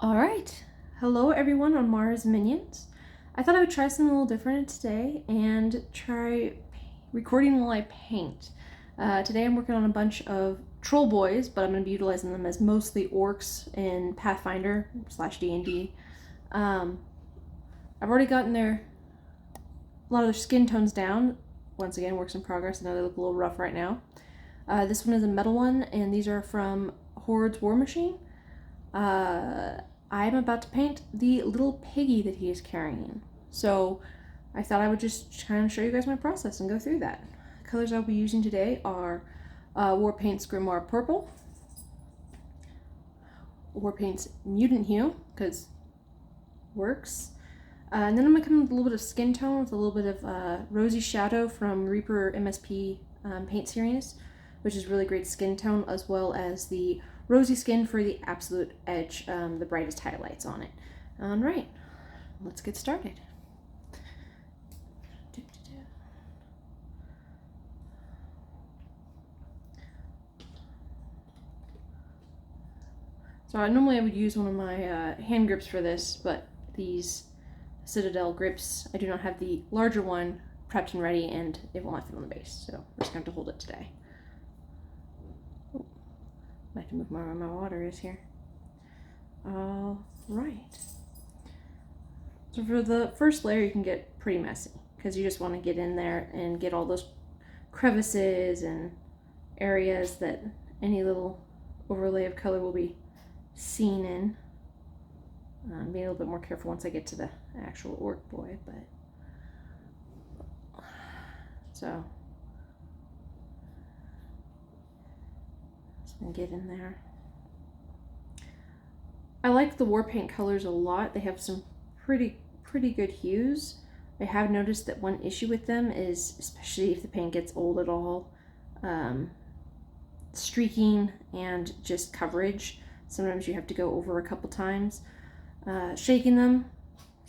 Alright, hello everyone on Mars Minions. I thought I would try something a little different today and try recording while I paint. Today I'm working on a bunch of troll boys, but I'm going to be utilizing them as mostly orcs in Pathfinder / D&D. I've already gotten a lot of their skin tones down. Once again, works in progress. I know they look a little rough right now. This one is a metal one, and these are from Horde's War Machine. I'm about to paint the little piggy that he is carrying. So I thought I would just kind of show you guys my process and go through that. The colors I'll be using today are Warpaint's Grimoire Purple, Warpaint's Mutant Hue, because works. And then I'm going to come in with a little bit of skin tone with a little bit of Rosy Shadow from Reaper MSP paint series, which is really great skin tone, as well as the Rosy Skin for the absolute edge, the brightest highlights on it. Alright, let's get started. So normally I would use one of my hand grips for this, but these Citadel grips, I do not have the larger one prepped and ready, and it will not fit on the base, so we're just going to have to hold it today. I have to move where my water is here. Right. So for the first layer, you can get pretty messy because you just want to get in there and get all those crevices and areas that any little overlay of color will be seen in. I'm being a little bit more careful once I get to the actual orc boy, but so just gonna get in there. I like the war paint colors a lot. They have some pretty good hues. I have noticed that one issue with them is, especially if the paint gets old at all, streaking and just coverage. Sometimes you have to go over a couple times. Shaking them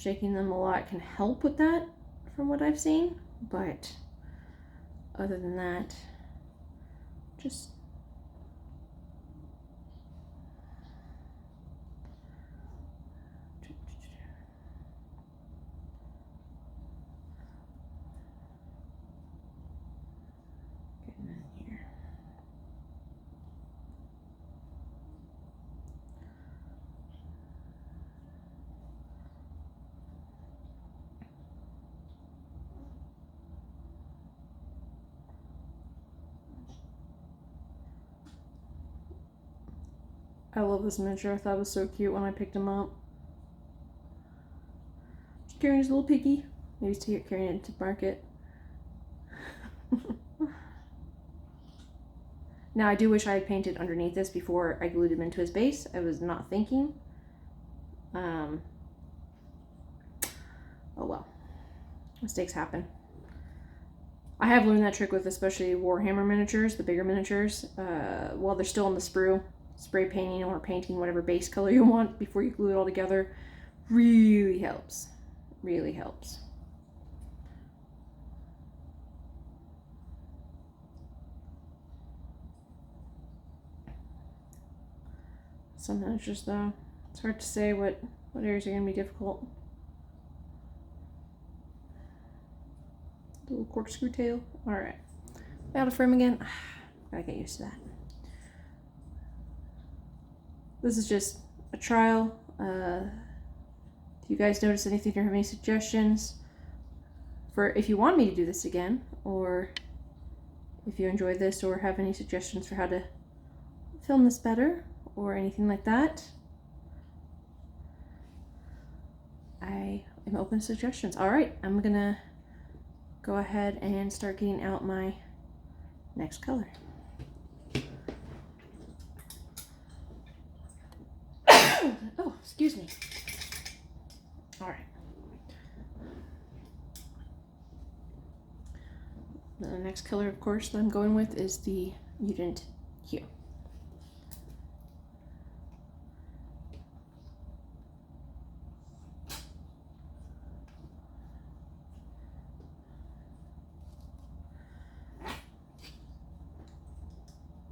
a lot can help with that from what I've seen, but other than that, just getting in here. I love this miniature. I thought it was so cute when I picked him up. Just carrying his little piggy. Maybe he's carrying it to market. Now I do wish I had painted underneath this before I glued him into his base. I was not thinking. Oh well. Mistakes happen. I have learned that trick with especially Warhammer miniatures, the bigger miniatures, while they're still in the spray painting or painting whatever base color you want before you glue it all together. Really helps. Really helps. Some miniatures though, it's hard to say what areas are going to be difficult. The little corkscrew tail. Alright. Out of frame again. Gotta get used to that. This is just a trial. If you guys notice anything or have any suggestions for if you want me to do this again, or if you enjoyed this or have any suggestions for how to film this better or anything like that, I am open to suggestions. Alright, I'm gonna go ahead and start getting out my next color. Oh, excuse me. Alright. The next color, of course, that I'm going with is the Mutant Hue.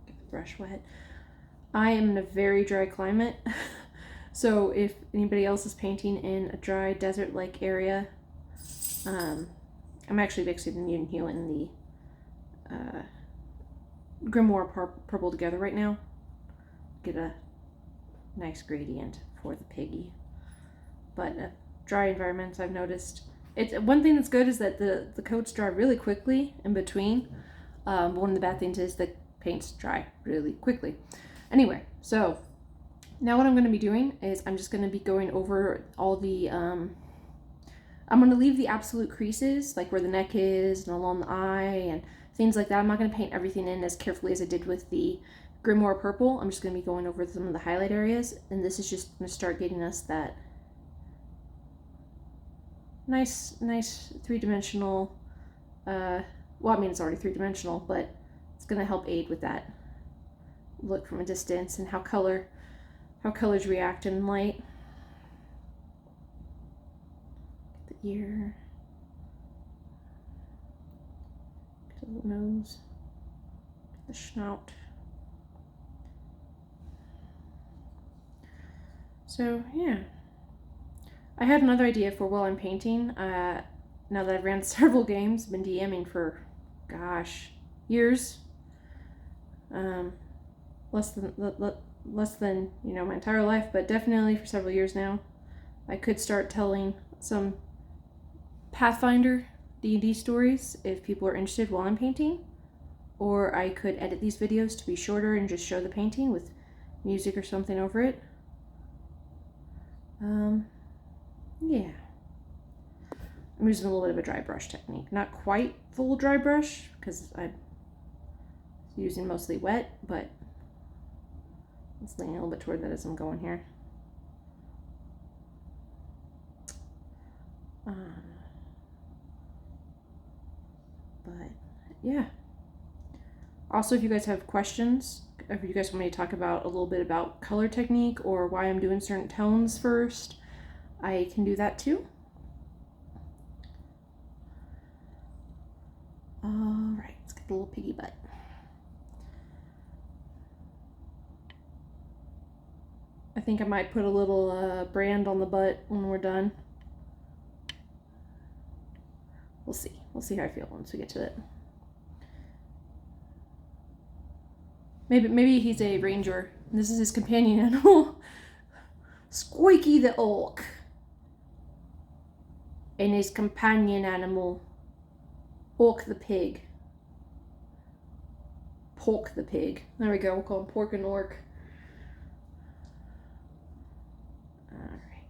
Get the brush wet. I am in a very dry climate, So if anybody else is painting in a dry desert-like area, I'm actually mixing the Mutant Hue and the Grimoire Purple together right now. Get a nice gradient for the piggy. But dry environments, I've noticed. One thing that's good is that the coats dry really quickly in between. But one of the bad things is that paints dry really quickly. Anyway, so now what I'm going to be doing is I'm just going to be going over all the, I'm going to leave the absolute creases, like where the neck is and along the eye and things like that. I'm not going to paint everything in as carefully as I did with the Grimoire Purple. I'm just going to be going over some of the highlight areas, and this is just going to start getting us that nice three-dimensional, well, I mean, it's already three-dimensional, but it's going to help aid with that look from a distance and how colors react in light. The ear, the nose, the snout. So yeah, I had another idea for while I'm painting. Now that I've ran several games, been DMing for, gosh, years. Less than my entire life, but definitely for several years now. I could start telling some Pathfinder D&D stories if people are interested while I'm painting, or I could edit these videos to be shorter and just show the painting with music or something over it. Yeah. I'm using a little bit of a dry brush technique. Not quite full dry brush, because I'm using mostly wet, but it's leaning a little bit toward that as I'm going here. But yeah. Also, if you guys have questions, if you guys want me to talk about a little bit about color technique or why I'm doing certain tones first, I can do that too. All right, let's get the little piggy butt. I think I might put a little brand on the butt when we're done. We'll see. We'll see how I feel once we get to it. Maybe he's a ranger. This is his companion animal. Squeaky the orc. And his companion animal, Orc the pig. Pork the pig. There we go. We'll call him Pork and Orc. Alright.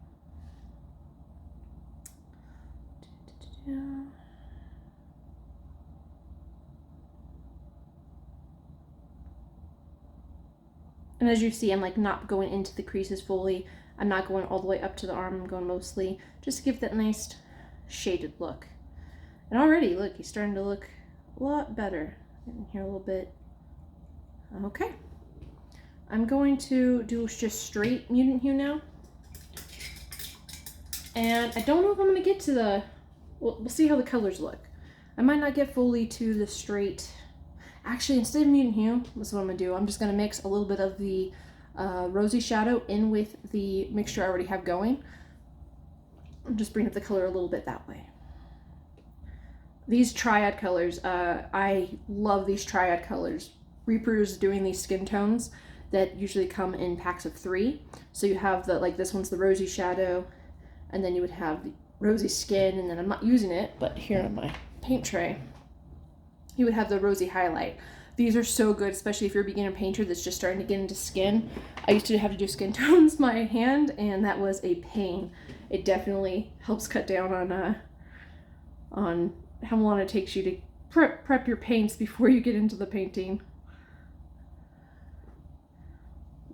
And as you see, I'm like not going into the creases fully. I'm not going all the way up to the arm. I'm going mostly just to give that nice shaded look. And already, look, he's starting to look a lot better. In here a little bit. Okay. I'm going to do just straight Mutant Hue now. And I don't know if I'm going to get to the... We'll see how the colors look. I might not get fully to the straight... Actually, instead of Mutant Hue, this is what I'm going to do. I'm just going to mix a little bit of the rosy shadow in with the mixture I already have going. Just bring up the color a little bit that way. These Triad Colors, I love these Triad Colors. Reaper's doing these skin tones that usually come in packs of 3. So you have the, like this one's the rosy shadow, and then you would have the rosy skin, and then I'm not using it, but here on my paint tray, you would have the rosy highlight. These are so good, especially if you're a beginner painter that's just starting to get into skin. I used to have to do skin tones by hand, and that was a pain. It definitely helps cut down on how long it takes you to prep your paints before you get into the painting.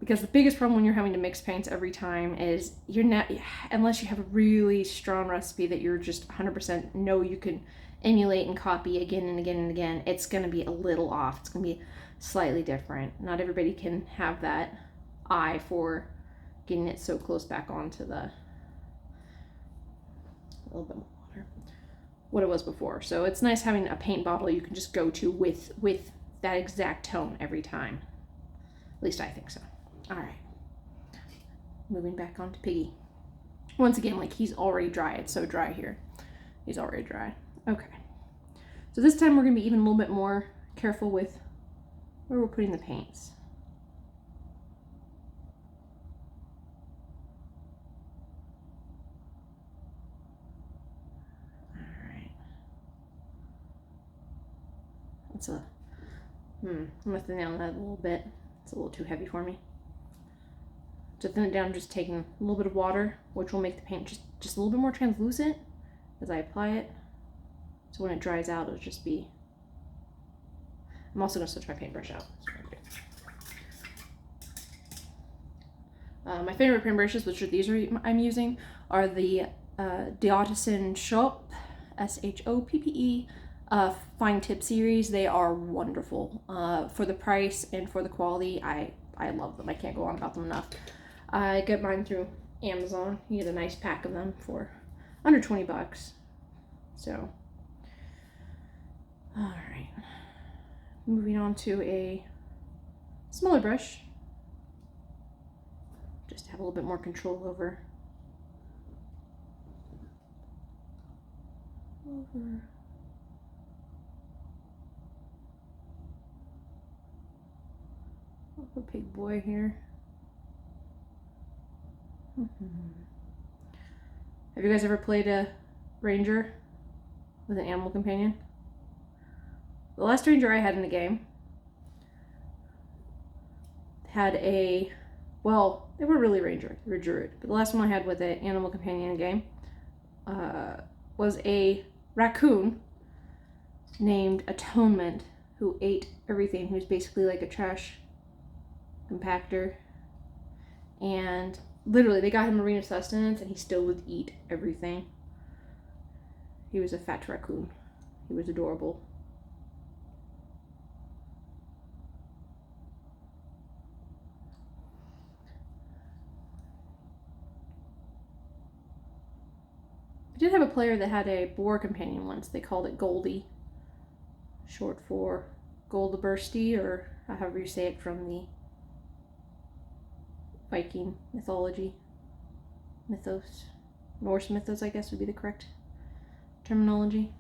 Because the biggest problem when you're having to mix paints every time is you're not, unless you have a really strong recipe that you're just 100% know you can emulate and copy again and again and again, it's going to be a little off. It's going to be slightly different. Not everybody can have that eye for getting it so close back onto the, a little bit more water, what it was before. So it's nice having a paint bottle you can just go to with that exact tone every time. At least I think so. All right. moving back onto Piggy. Once again, like, he's already dry. It's so dry here. He's already dry. Okay. So this time we're going to be even a little bit more careful with where we're putting the paints. Alright. That's a... I'm going to thin down that a little bit. It's a little too heavy for me. To thin it down, I'm just taking a little bit of water, which will make the paint just a little bit more translucent as I apply it. So when it dries out, it'll just be... I'm also going to switch my paintbrush out. My favorite paintbrushes, which are these I'm using, are the Diotisan Shop, S-H-O-P-P-E, fine tip series. They are wonderful. For the price and for the quality, I love them. I can't go on about them enough. I got mine through Amazon. You get a nice pack of them for under 20 bucks. So, alright. Moving on to a smaller brush. Just to have a little bit more control over a big boy here. Have you guys ever played a ranger with an animal companion? The last ranger I had in the game had a, well, they were really ranger, they were druid, but the last one I had with an animal companion in the game was a raccoon named Atonement, who ate everything. He was basically like a trash compactor, and literally they got him marine sustenance and he still would eat everything. He was a fat raccoon. He was adorable. I did have a player that had a boar companion once. They called it Goldie, short for Goldabursty, or however you say it, from the Viking mythology, mythos, Norse mythos, I guess would be the correct terminology.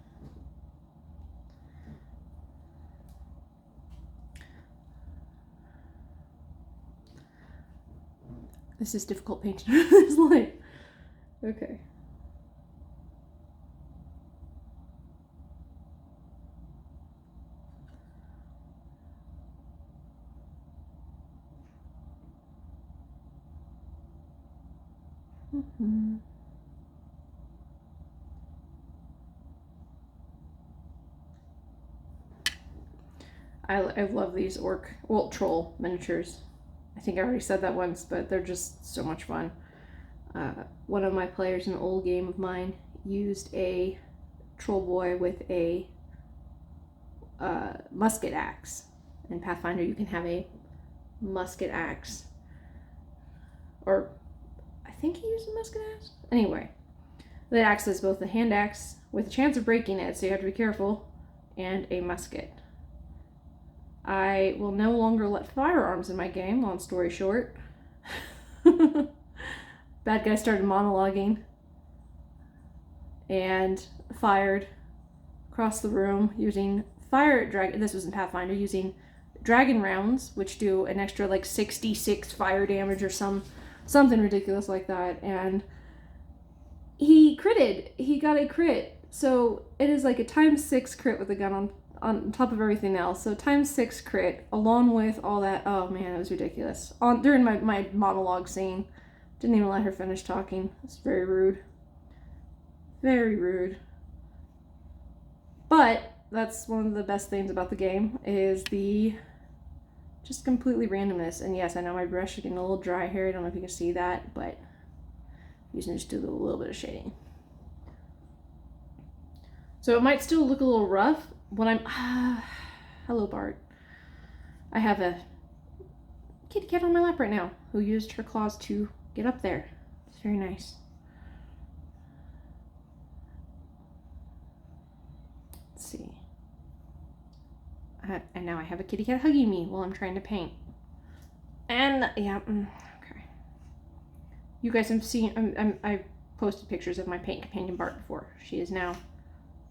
This is difficult painting this light. Okay. I love these Orc Troll miniatures. I think I already said that once, but they're just so much fun. One of my players in an old game of mine used a troll boy with a musket axe. In Pathfinder, you can have a musket axe. Or, I think he used a musket axe? Anyway, the axe is both a hand axe with a chance of breaking it, so you have to be careful, and a musket. I will no longer let firearms in my game, long story short. Bad guy started monologuing and fired across the room using this was in Pathfinder, using dragon rounds, which do an extra like 66 fire damage or something ridiculous like that, and he critted. He got a crit. So it is like a ×6 crit with a gun on top of everything else. So ×6 crit, along with all that. Oh man, it was ridiculous. During my monologue scene, didn't even let her finish talking. It's very rude. Very rude. But that's one of the best things about the game, is the just completely randomness. And yes, I know my brush is getting a little dry here. I don't know if you can see that, but I'm using just do a little bit of shading. So it might still look a little rough when I'm... hello, Bart. I have a kitty cat on my lap right now who used her claws to get up there. It's very nice. Let's see. And now I have a kitty cat hugging me while I'm trying to paint. And, yeah, okay. You guys have seen, I've posted pictures of my paint companion Bart before. She is now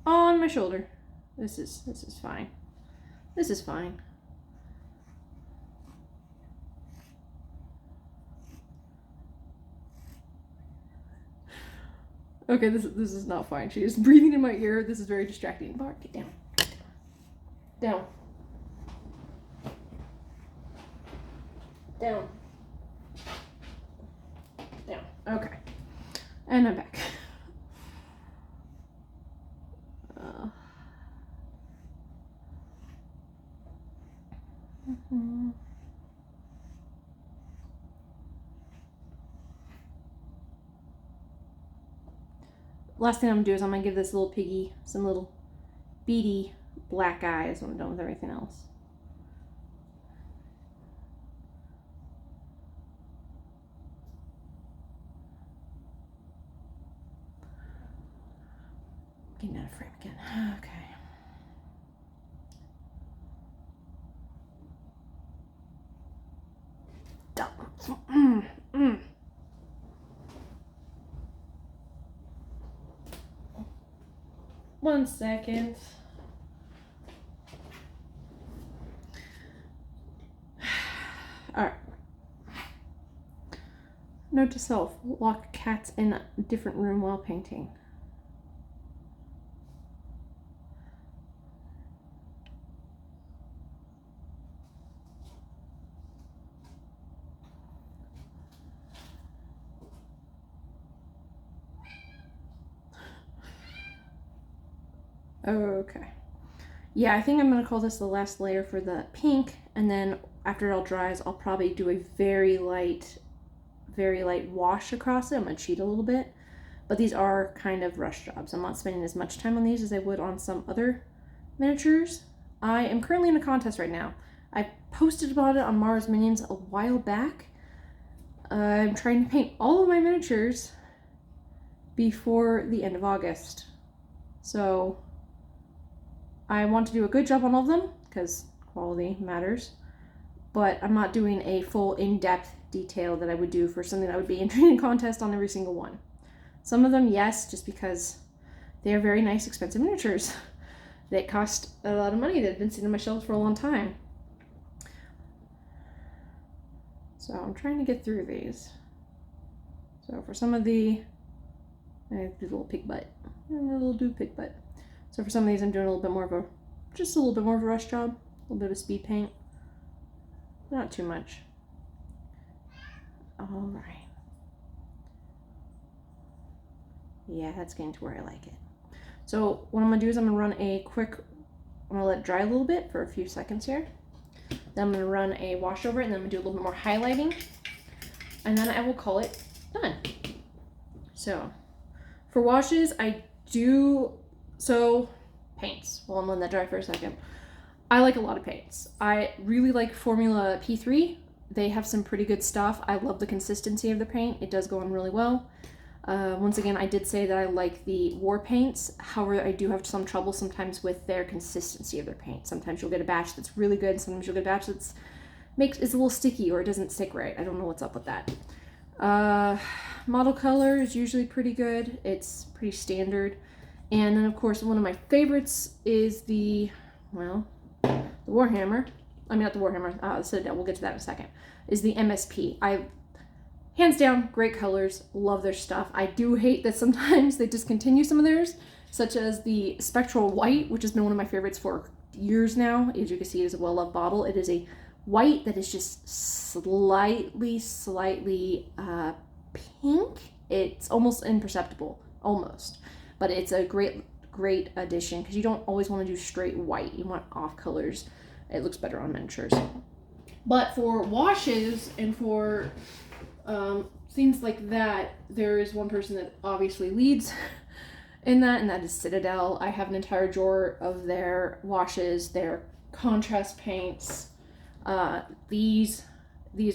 on my shoulder. This is fine. This is fine. Okay, this is not fine. She is breathing in my ear. This is very distracting. Bart, get down. Down. Down. Down. Okay. And I'm back. Last thing I'm gonna do is I'm gonna give this little piggy some little beady black eyes when I'm done with everything else. Getting out of frame again. Okay. One second. All right. Note to self: lock cats in a different room while painting. Okay. Yeah, I think I'm gonna call this the last layer for the pink, and then after it all dries, I'll probably do a very light wash across it. I'm gonna cheat a little bit, but these are kind of rush jobs. I'm not spending as much time on these as I would on some other miniatures. I am currently in a contest right now. I posted about it on Mars Minions a while back. I'm trying to paint all of my miniatures before the end of August. So I want to do a good job on all of them because quality matters, but I'm not doing a full in-depth detail that I would do for something that would be entering a contest on every single one. Some of them, yes, just because they are very nice, expensive miniatures that cost a lot of money that have been sitting on my shelves for a long time. So I'm trying to get through these. So for some of the, I do a little pig butt, and a little pig butt. So for some of these, I'm doing a little bit more of a, just a little bit more of a rush job, a little bit of speed paint, not too much. All right. Yeah, that's getting to where I like it. So what I'm gonna do is I'm gonna run a quick, I'm gonna let it dry a little bit for a few seconds here. Then I'm gonna run a wash over it, and then I'm gonna do a little bit more highlighting, and then I will call it done. So for washes, I do, so paints, well, I'm letting that dry for a second. I like a lot of paints. I really like Formula P3. They have some pretty good stuff. I love the consistency of the paint. It does go on really well. Once again, I did say that I like the war paints. However, I do have some trouble sometimes with their consistency of their paint. Sometimes you'll get a batch that's really good. Sometimes you'll get a batch that's it's a little sticky or it doesn't stick right. I don't know what's up with that. Model color is usually pretty good. It's pretty standard. And then, of course, one of my favorites is the Warhammer. I mean, not the Warhammer, the Citadel. We'll get to that in a second. Is the MSP. Hands down, great colors. Love their stuff. I do hate that sometimes they discontinue some of theirs, such as the Spectral White, which has been one of my favorites for years now. As you can see, it is a well-loved bottle. It is a white that is just slightly pink. It's almost imperceptible, almost. But it's a great addition because you don't always want to do straight white. You want off colors. It looks better on miniatures. But for washes and for things like that, there is one person that obviously leads in that, and that is Citadel. I have an entire drawer of their washes, their contrast paints. These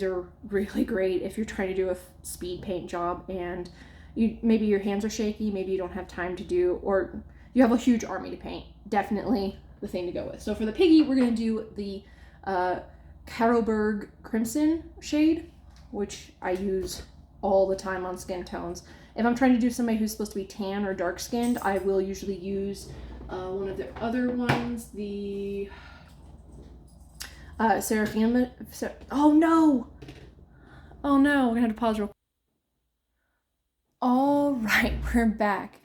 are really great if you're trying to do a speed paint job and maybe your hands are shaky, maybe you don't have time to do, or you have a huge army to paint. Definitely the thing to go with. So for the piggy, we're going to do the Carroburg Crimson shade, which I use all the time on skin tones. If I'm trying to do somebody who's supposed to be tan or dark skinned, I will usually use one of the other ones, the Seraphim. Oh no! Oh no, we're gonna have to pause real quick. All right, we're back.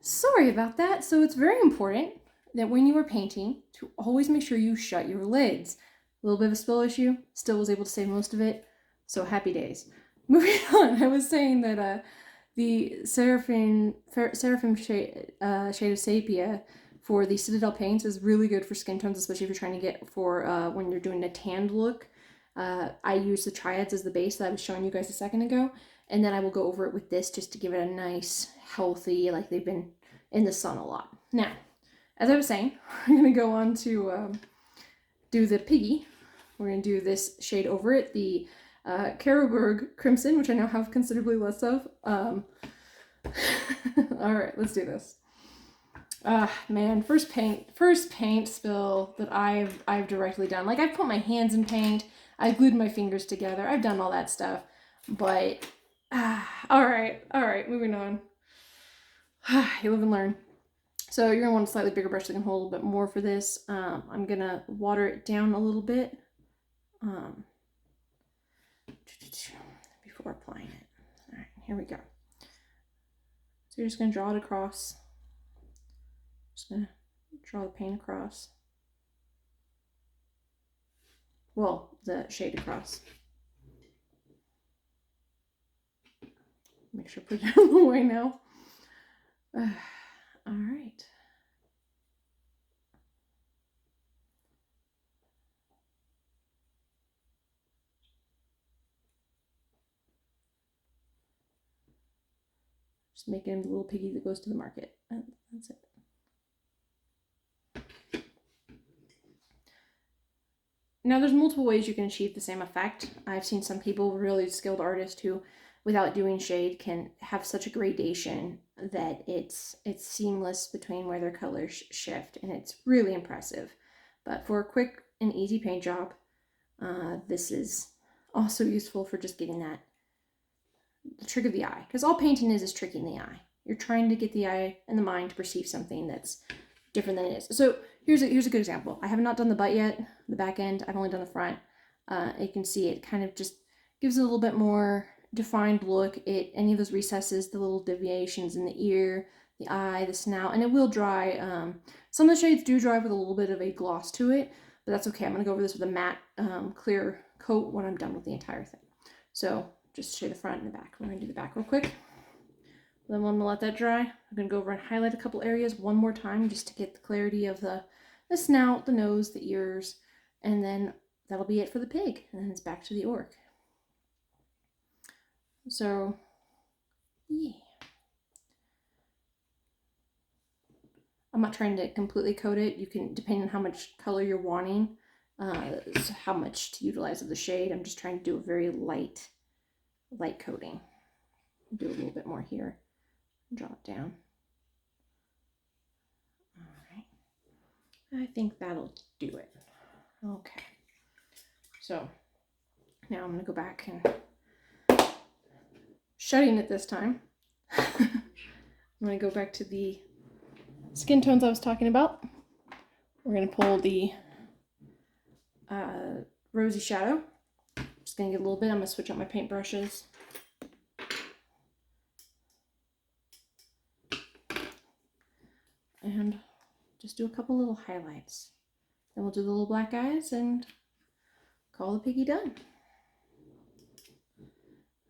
Sorry about that. So it's very important that when you are painting to always make sure you shut your lids. A little bit of a spill issue, still was able to save most of it, so happy days. Moving on, I was saying that the Seraphim shade of Sepia for the Citadel paints is really good for skin tones, especially if you're trying to get for when you're doing a tanned look. I use the Triads as the base that I was showing you guys a second ago, and then I will go over it with this just to give it a nice, healthy, like they've been in the sun a lot. Now, as I was saying, I'm going to go on to do the piggy. We're going to do this shade over it, the Carroburg Crimson, which I now have considerably less of. All right, let's do this. Man, first paint spill that I've directly done. Like, I've put my hands in paint, I glued my fingers together, I've done all that stuff, but all right, moving on. You live and learn. So you're gonna want a slightly bigger brush that can hold a little bit more for this. I'm gonna water it down a little bit before applying it. All right, here we go. So you're just gonna draw it across. Just gonna draw the paint across. Well, the shade across. Make sure I put it out of the way now. All right. Just making him the little piggy that goes to the market. That's it. Now there's multiple ways you can achieve the same effect. I've seen some people, really skilled artists, who without doing shade can have such a gradation that it's seamless between where their colors shift, and it's really impressive. But for a quick and easy paint job, this is also useful for just getting that the trick of the eye, because all painting is tricking the eye. You're trying to get the eye and the mind to perceive something that's different than it is. So here's a good example. I have not done the butt yet, the back end. I've only done the front. You can see it kind of just gives it a little bit more defined look. Any of those recesses, the little deviations in the ear, the eye, the snout, and it will dry. Some of the shades do dry with a little bit of a gloss to it, but that's okay. I'm gonna go over this with a matte clear coat when I'm done with the entire thing. So just show the front and the back. We're gonna do the back real quick. Then I'm gonna let that dry. I'm gonna go over and highlight a couple areas one more time just to get the clarity of the snout, the nose, the ears, and then that'll be it for the pig. And then it's back to the orc. So, yeah. I'm not trying to completely coat it. You can, depending on how much color you're wanting, how much to utilize of the shade. I'm just trying to do a very light coating. Do a little bit more here. Draw it down. All right. I think that'll do it. Okay. So now I'm going to go back and shutting it this time. I'm going to go back to the skin tones I was talking about. We're going to pull the rosy shadow. Just going to get a little bit. I'm going to switch out my paint brushes. And just do a couple little highlights. Then we'll do the little black eyes and call the piggy done.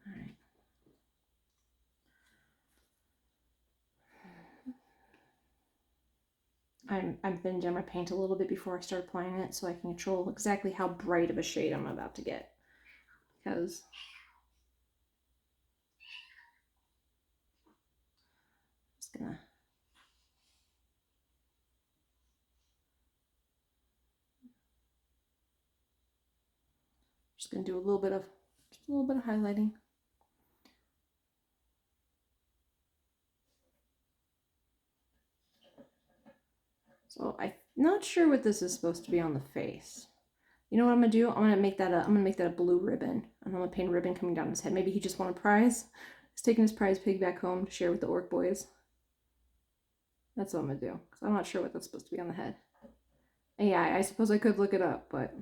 All right. I've been doing my paint a little bit before I start applying it so I can control exactly how bright of a shade I'm about to get. Because I'm just gonna do a little bit of highlighting. So I'm not sure what this is supposed to be on the face. You know what I'm gonna do? I'm gonna make that a blue ribbon, and I'm gonna paint a ribbon coming down his head. Maybe he just won a prize. He's taking his prize pig back home to share with the orc boys. That's what I'm gonna do, because I'm not sure what that's supposed to be on the head. And yeah, I suppose I could look it up, but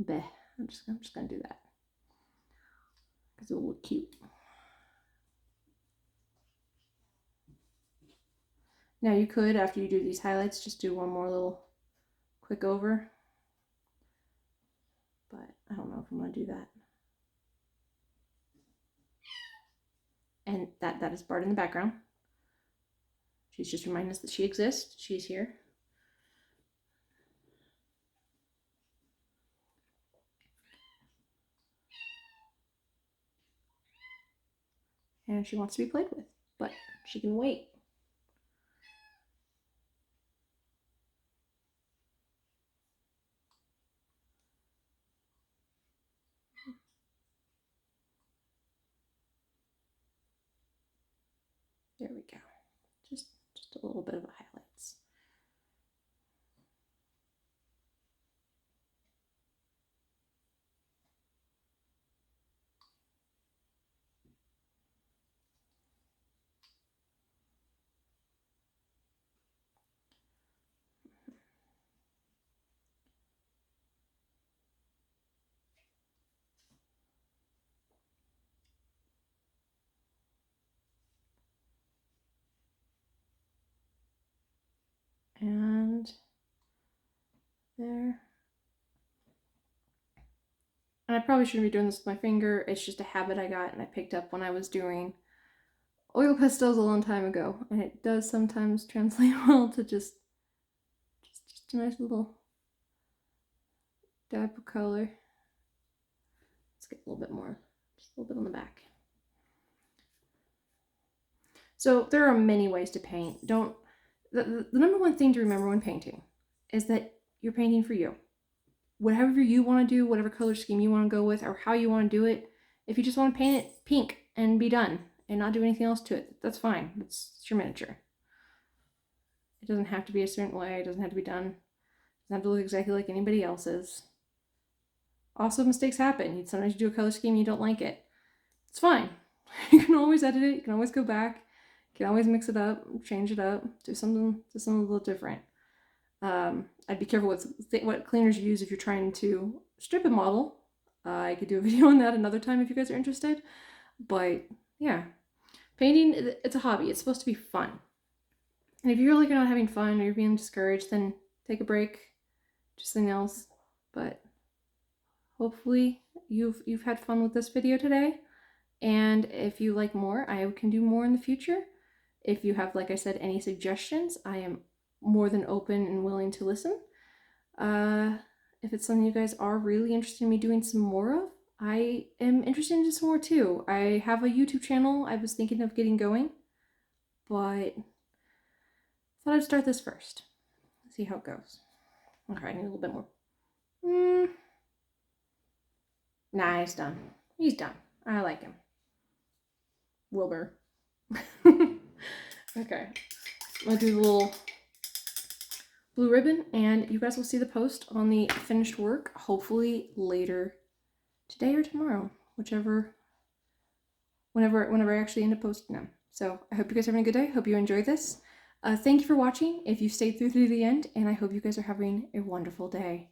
bleh. I'm just gonna do that because it will look cute. Now you could, after you do these highlights, just do one more little quick over. But I don't know if I'm gonna do that. And that is Bart in the background. She's just reminding us that she exists. She's here. And she wants to be played with, but she can wait. There we go. Just a little bit of highlights. And there. And I probably shouldn't be doing this with my finger. It's just a habit I got and I picked up when I was doing oil pastels a long time ago. And it does sometimes translate well to just a nice little dab of color. Let's get a little bit more, just a little bit on the back. So there are many ways to paint. The number one thing to remember when painting is that you're painting for you. Whatever you want to do, whatever color scheme you want to go with, or how you want to do it, if you just want to paint it pink and be done and not do anything else to it, that's fine. It's your miniature. It doesn't have to be a certain way. It doesn't have to be done. It doesn't have to look exactly like anybody else's. Also, mistakes happen. Sometimes you do a color scheme and you don't like it. It's fine. You can always edit it. You can always go back. You can always mix it up, change it up, do something a little different. I'd be careful with what cleaners you use if you're trying to strip a model. I could do a video on that another time if you guys are interested. But yeah, painting, it's a hobby. It's supposed to be fun. And if you feel like you're not having fun or you're being discouraged, then take a break, do something else. But hopefully you've had fun with this video today. And if you like more, I can do more in the future. If you have, like I said, any suggestions, I am more than open and willing to listen. If it's something you guys are really interested in me doing some more of, I am interested in some more too. I have a YouTube channel I was thinking of getting going, but I thought I'd start this first. See how it goes. Okay, I need a little bit more. Nah, he's done. He's done. I like him. Wilbur. Okay, I'm gonna do the little blue ribbon, and you guys will see the post on the finished work hopefully later today or tomorrow, whenever I actually end up posting them. So I hope you guys are having a good day. Hope you enjoyed this. Thank you for watching if you stayed through the end, and I hope you guys are having a wonderful day.